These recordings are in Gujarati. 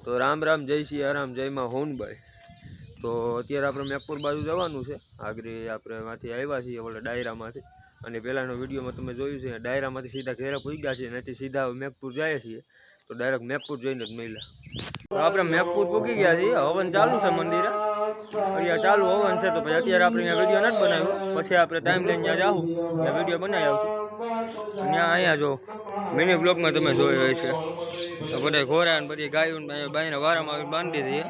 તો રામ રામ, જય સિયારામ, જય માં હોનભાઈ। તો અત્યારે આપણે મેપુર બાજુ જવાનું છે। આગળ આપણે માંથી આવ્યા છીએ ઓલા ડાયરામાંથી, અને પહેલાનો વિડીયોમાં તમે જોયું છે ડાયરામાંથી સીધા ઘેરે પૂગ્યા છીએ, નથી સીધા મેપુર જાય છીએ। તો ડાયરેક્ટ મેપુર જઈને જ મળ્યા। તો આપણે મેપુર પૂગી ગયા છીએ, હવન ચાલુ છે મંદિરે, અહીંયા ચાલુ હવન છે। તો પછી અત્યારે આપણે અહીંયા વિડીયો નથી બનાવ્યો, પછી આપણે ટાઈમ લઈને ત્યાં જાવું, ત્યાં વિડીયો બનાવી આવશું। ત્યાં અહીંયા જો મિની બ્લોગમાં તમે જોયો હશે, તો બધા ઘોડા ને બધી ગાયું બાઈને વારામાં આવી બાંધી દઈએ।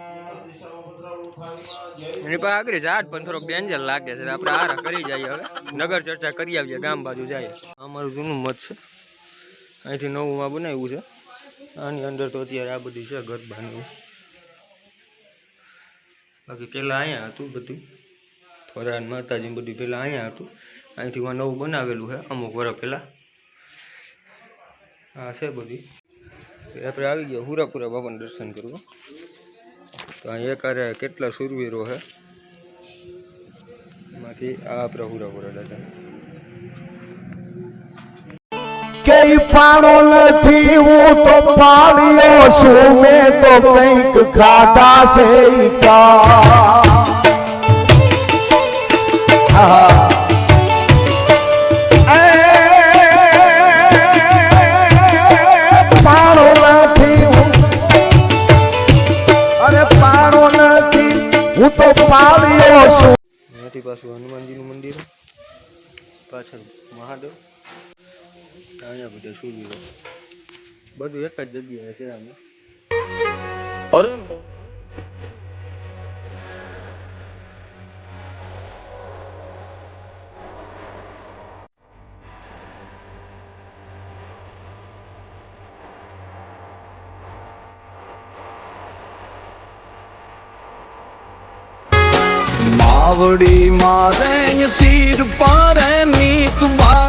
એની પાસે આગળ ઝાડ પણ થોડોક ડેન્જર લાગે છે, આપણે આરા કરી જઈએ। હવે નગર ચર્ચા કરી આવીએ, ગામ બાજુ જઈએ। અમારું જૂનું મત છે, અહીંથી નવું માં બનાવ્યું છે। આની અંદર તો અત્યારે આ બધી છે ઘર બાંધવું, બાકી પેલા અહીંયા હતું બધું, થોડા માતાજી બધું પેલા અહીંયા હતું, અહીંથી નવું બનાવેલું છે અમુક વર્ષ પહેલા। હા છે બધી। આપણે આવી ગયા હુરાપુરા બાબાના દર્શન કરવા। તો અહીં એકારે કેટલા સુરવીરો છે, એમાંથી આ આપણા હુરાપુરા દાદા। કે પાણો નથી હું તો પાડ્યો છું, મેં તો કંઈક ખાધા છે પાણો નથી હું, અરે પાણો નથી હું તો પાડ્યો છું। એનાથી પાછું હનુમાનજીનું મંદિર, પાછળ મહાદેવ, અહીંયા બધા સુરવીરો, બધું એક જ જગ્યાએ છે આમાં। માવડી મારે સિર પર નીકવા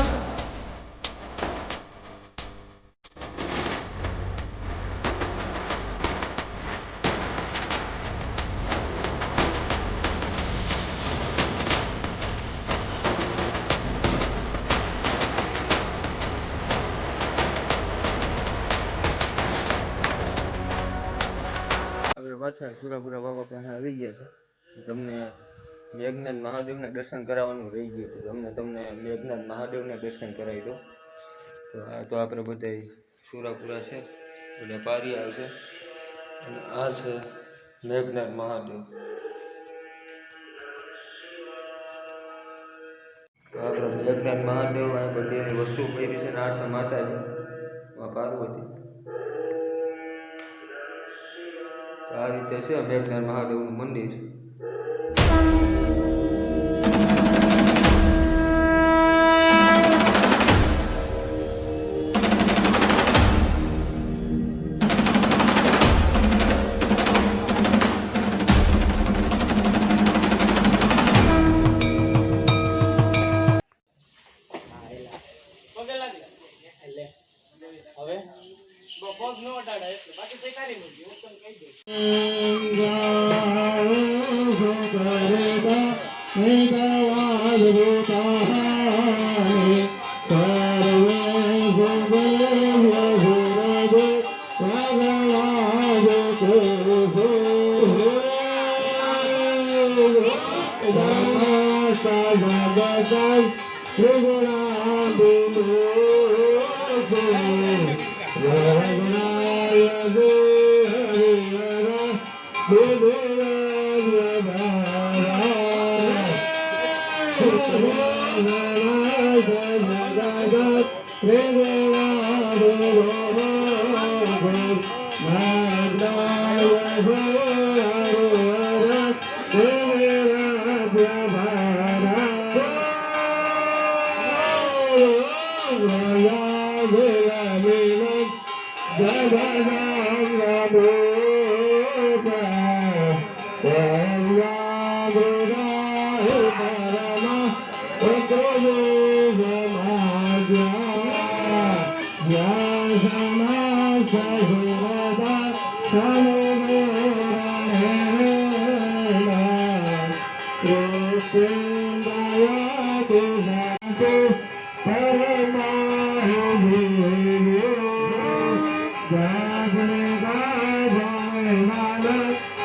આપણે પાછા સુરાપુરા બાબા પાસે આવી ગયા છે। તમને મેઘનાથ મહાદેવના દર્શન કરાવવાનું રહી ગયું હતું, તમને મેઘનાથ મહાદેવના દર્શન કરાવી દો। તો આ તો આપણે બધા સુરાપુરા છે, બધા પારિયા છે, અને આ છે મેઘનાથ મહાદેવ। તો આપણે મેઘનાથ મહાદેવ આ બધી એની વસ્તુ પહેરી છે, અને આ છે માતાજી પાર્વતી। આ રીતે છે મેઘનાથ મહાદેવનું મંદિર। હવે પગ નો અડાડે એટલે બાકી તે કાઢી મૂકી, હું તમને કહી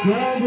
Yeah.